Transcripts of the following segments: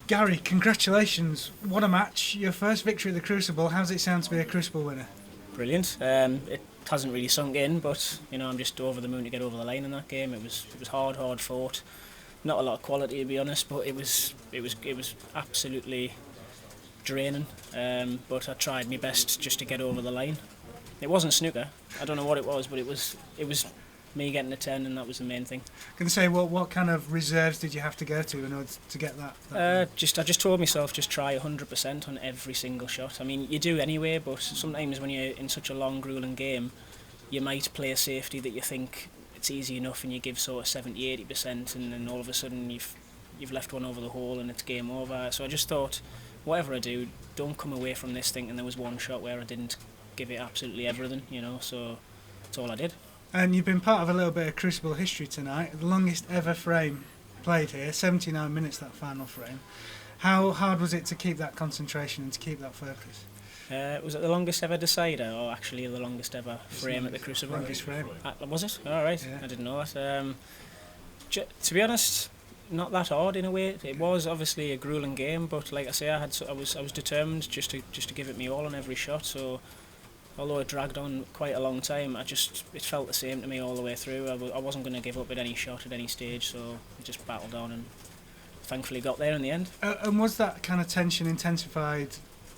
Gary, congratulations. What a match. Your first victory at the Crucible. How's it sound to be a Crucible winner? Brilliant. It hasn't really sunk in, but I'm just over the moon to get over the line in that game. It was hard fought. Not a lot of quality, to be honest, but it was absolutely draining. But I tried my best just to get over the line. It wasn't snooker. I don't know what it was, but it was me getting a 10, and that was the main thing. Can I say what kind of reserves did you have to go to in order to get that? I just told myself just try 100% on every single shot. I mean, you do anyway, but sometimes when you're in such a long, grueling game, you might play a safety that you think it's easy enough, and you give sort of 70-80%, and then all of a sudden you've left one over the hole and it's game over. So I just thought, whatever I do, don't come away from this thinking there was one shot where I didn't give it absolutely everything, So that's all I did. And you've been part of a little bit of Crucible history tonight. The longest ever frame played here, 79 minutes, that final frame. How hard was it to keep that concentration and to keep that focus? Was it the longest ever decider, or actually the longest ever frame at the Crucible? Longest frame. Was it? All right, yeah. I didn't know that. To be honest, not that hard in a way. It was obviously a grueling game, but like I say, I was determined just to give it me all on every shot. So although it dragged on quite a long time, it felt the same to me all the way through. I wasn't going to give up at any shot at any stage, so I just battled on and thankfully got there in the end. And was that kind of tension intensified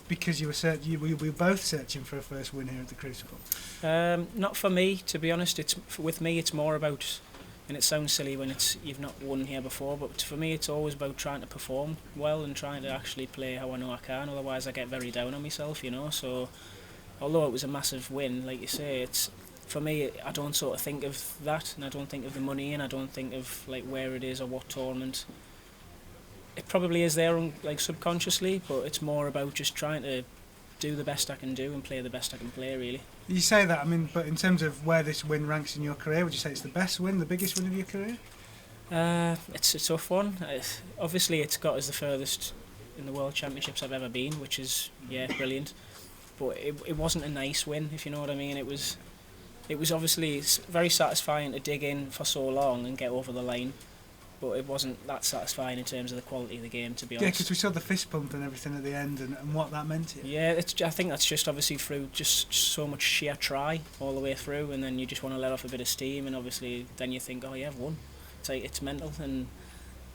because you were both searching for a first win here at the Crucible? Not for me, to be honest. With me, it's more about, and it sounds silly when you've not won here before, but for me, it's always about trying to perform well and trying to actually play how I know I can. Otherwise, I get very down on myself, So although it was a massive win, like you say, for me, I don't sort of think of that, and I don't think of the money, and I don't think of like where it is or what tournament. It probably is there, like subconsciously, but it's more about just trying to do the best I can do and play the best I can play, really. You say that, but in terms of where this win ranks in your career, would you say it's the best win, the biggest win of your career? It's a tough one. Obviously, it's got us the furthest in the World Championships I've ever been, which is brilliant. But it wasn't a nice win, if you know what I mean. It was obviously very satisfying to dig in for so long and get over the line, but it wasn't that satisfying in terms of the quality of the game, to be honest. Yeah, because we saw the fist pump and everything at the end, and what that meant to you. Yeah, I think that's just obviously through just so much sheer try all the way through, and then you just want to let off a bit of steam, and obviously then you think, oh yeah, I've won. It's mental, and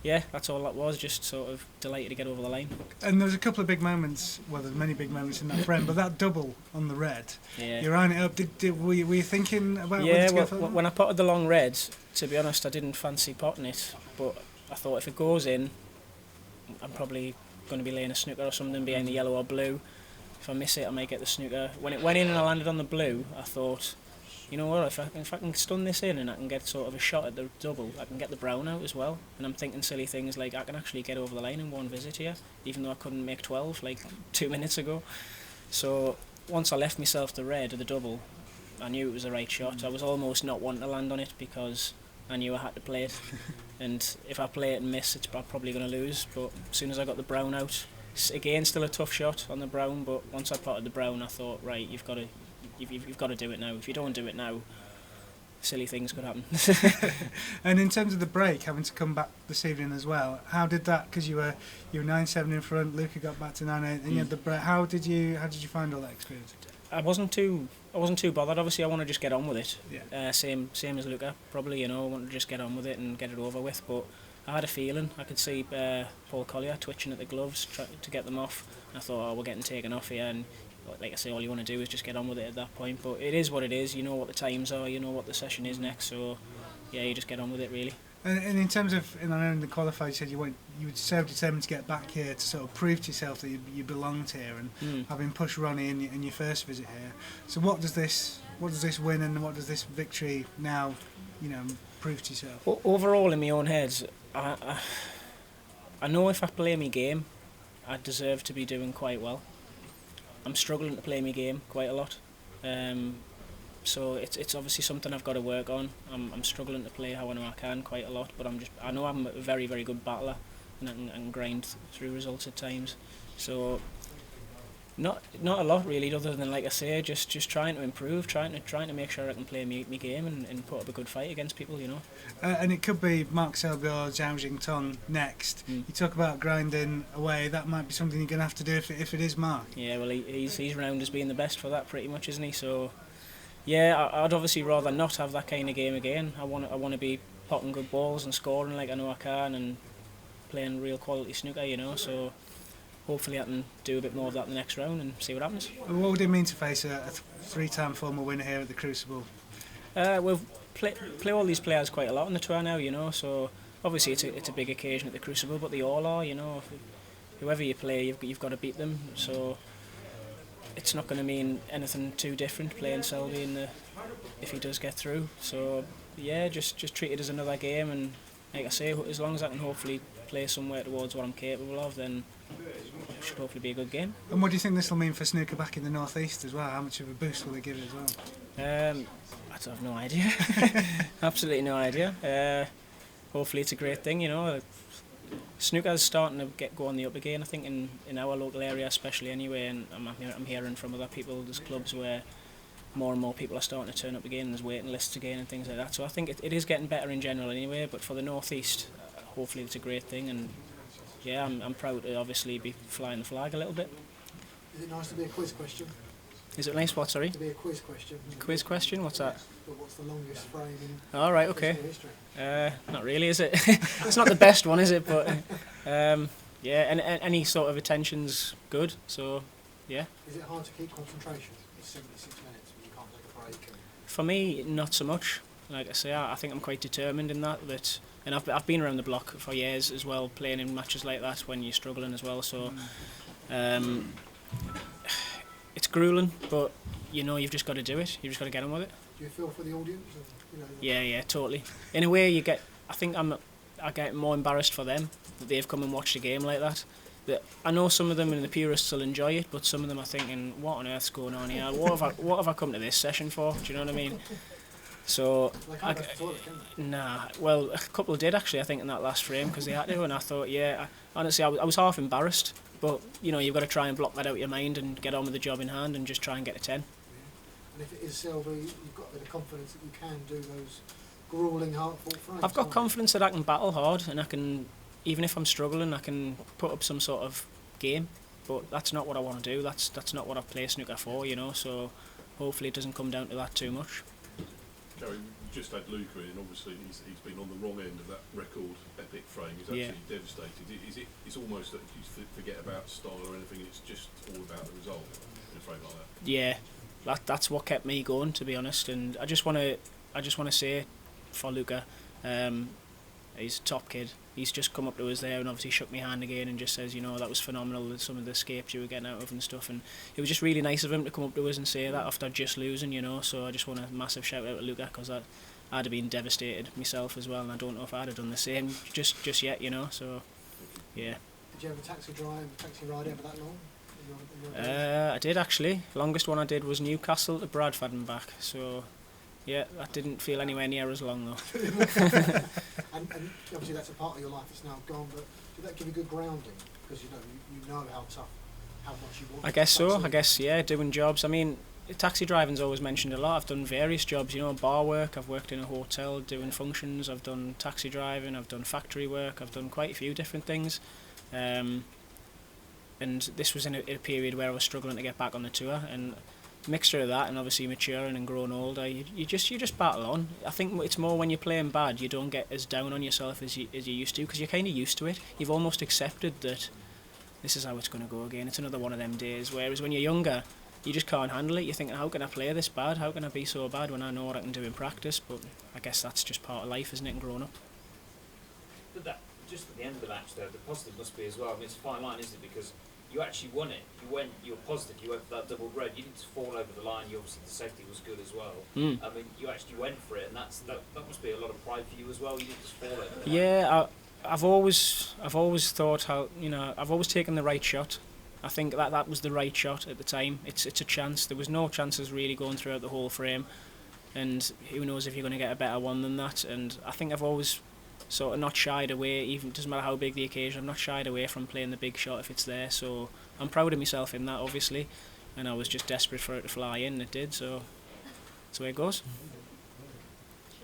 yeah, that's all that was, just sort of delighted to get over the line. And there was a couple of big moments, well, there's many big moments in that frame, but that double on the red, yeah. You're eyeing it up. Were you thinking about whether to go for that? When I potted the long red, to be honest, I didn't fancy potting it, but I thought if it goes in, I'm probably going to be laying a snooker or something behind the yellow or blue. If I miss it, I might get the snooker. When it went in and I landed on the blue, I thought, you know what, if I can stun this in and I can get sort of a shot at the double, I can get the brown out as well. And I'm thinking silly things like I can actually get over the line in one visit here, even though I couldn't make 12 like 2 minutes ago. So once I left myself the red or the double, I knew it was the right shot. I was almost not wanting to land on it because I knew I had to play it. And if I play it and miss, I'm probably going to lose. But as soon as I got the brown out, again still a tough shot on the brown, but once I potted the brown, I thought, right, you've got to do it now. If you don't do it now, silly things could happen. And in terms of the break, having to come back this evening as well, how did that? Because you were 9-7 in front, Luca got back to 9-8, and you had the break. How did you find all that experience? I wasn't too bothered. Obviously, I want to just get on with it. Yeah. Same as Luca, probably. I want to just get on with it and get it over with. But I had a feeling. I could see Paul Collier twitching at the gloves, trying to get them off. I thought, we're getting taken off here, and like I say, all you want to do is just get on with it at that point. But it is what it is. You know what the times are. You know what the session is next. So yeah, you just get on with it, really. And in terms of, I know in the qualifier you said you were so determined to get back here to sort of prove to yourself that you belonged here, and having pushed Ronnie in your first visit here. So what does this win and what does this victory now, prove to yourself? Overall, in my own head, I know if I play my game, I deserve to be doing quite well. I'm struggling to play my game quite a lot. So it's obviously something I've got to work on. I'm struggling to play how I know I can quite a lot, but I know I'm a very, very good battler and I can grind through results at times. So Not a lot really, other than, like I say, just trying to improve, trying to make sure I can play my game and put up a good fight against people, you know. And it could be Mark Selby or Zhao Jingtong next. You talk about grinding away. That might be something you're going to have to do if it is Mark. Yeah, well, he's renowned as being the best for that, pretty much, isn't he? So, yeah, I'd obviously rather not have that kind of game again. I want to be potting good balls and scoring like I know I can, and playing real quality snooker, you know. So hopefully I can do a bit more of that in the next round and see what happens. What would it mean to face a three-time former winner here at the Crucible? We've play all these players quite a lot on the tour now, you know, so obviously it's a big occasion at the Crucible, but they all are, you know. Whoever you play, you've got to beat them, so it's not going to mean anything too different playing Selby if he does get through. So yeah, just treat it as another game, and like I say, as long as I can hopefully play somewhere towards what I'm capable of, then it should hopefully be a good game. And what do you think this will mean for snooker back in the North East as well? How much of a boost will they give it as well? I have no idea. Absolutely no idea. Hopefully it's a great thing, you know. Snooker's starting to go on the up again, I think, in our local area especially anyway, and I'm hearing from other people, there's clubs where more and more people are starting to turn up again, there's waiting lists again and things like that, so I think it is getting better in general anyway, but for the North East, hopefully it's a great thing, and yeah, I'm proud to obviously be flying the flag a little bit. Is it nice to be a quiz question? Is it nice what, sorry? To be a quiz question. Quiz question? What's that? But what's the longest frame in right, okay. history? Not really, is it? It's not the best one, is it? But yeah, and any sort of attention's good, so yeah. Is it hard to keep concentration? It's 76 minutes and you can't take a break. For me, not so much. Like I say, I think I'm quite determined in that, and I've been around the block for years as well, playing in matches like that when you're struggling as well, so it's grueling, but you know you've just got to do it. You've just got to get on with it. Do you feel for the audience? And, Yeah, totally. In a way, I think I get more embarrassed for them that they've come and watched a game like that. That I know some of them and the purists will enjoy it, but some of them are thinking, what on earth's going on here? What have I come to this session for? Do you know what I mean? So, well, a couple did actually, I think, in that last frame because they had to, and I thought, honestly, I was half embarrassed, but you know, you've got to try and block that out of your mind and get on with the job in hand and just try and get a 10. And if it is Selby, you've got a bit of confidence that you can do those gruelling, heart-fought frames. I've got confidence that I can battle hard, and I can, even if I'm struggling, I can put up some sort of game, but that's not what I want to do, that's not what I play snooker for, you know, so hopefully it doesn't come down to that too much. Gary, we just had Luca in, obviously he's been on the wrong end of that record epic frame, he's absolutely devastated. It's almost that you forget about style or anything, it's just all about the result in a frame like that. Yeah, that's what kept me going, to be honest, and I just want to say for Luca, he's a top kid. He's just come up to us there and obviously shook my hand again and just says, you know, that was phenomenal, some of the escapes you were getting out of and stuff, and it was just really nice of him to come up to us and say that after just losing, you know, so I just want a massive shout out to Luca, because I'd have been devastated myself as well, and I don't know if I'd have done the same just yet, you know, so yeah. Did you have a taxi ride ever that long? I did actually. Longest one I did was Newcastle to Bradford and back, so yeah, that didn't feel anywhere near as long though. and obviously that's a part of your life that's now gone, but did that give you good grounding? Because you know how tough, how much you want. I guess so. I guess, yeah, doing jobs. I mean, taxi driving's always mentioned a lot. I've done various jobs, you know, bar work, I've worked in a hotel doing functions, I've done taxi driving, I've done factory work, I've done quite a few different things. And this was in a period where I was struggling to get back on the tour, and mixture of that and obviously maturing and growing older, you just battle on. I think it's more when you're playing bad, you don't get as down on yourself as you used to, because you're kind of used to it. You've almost accepted that this is how it's going to go again. It's another one of them days. Whereas when you're younger, you just can't handle it. You're thinking, how can I play this bad? How can I be so bad when I know what I can do in practice? But I guess that's just part of life, isn't it, and growing up. But that, just at the end of the match though, the positive must be as well. I mean, it's a fine line, isn't it? Because you actually won it. You were positive. You went for that double red. You didn't fall over the line. You obviously, the safety was good as well. I mean, you actually went for it, and that must be a lot of pride for you as well. You didn't just fall over the line. Yeah, I've always thought how, you know, I've always taken the right shot. I think that was the right shot at the time. It's a chance. There was no chances really going throughout the whole frame, and who knows if you're going to get a better one than that. And I think I've always sort of not shied away, even doesn't matter how big the occasion, I'm not shied away from playing the big shot if it's there. So I'm proud of myself in that, obviously, and I was just desperate for it to fly in, and it did, so that's the way it goes.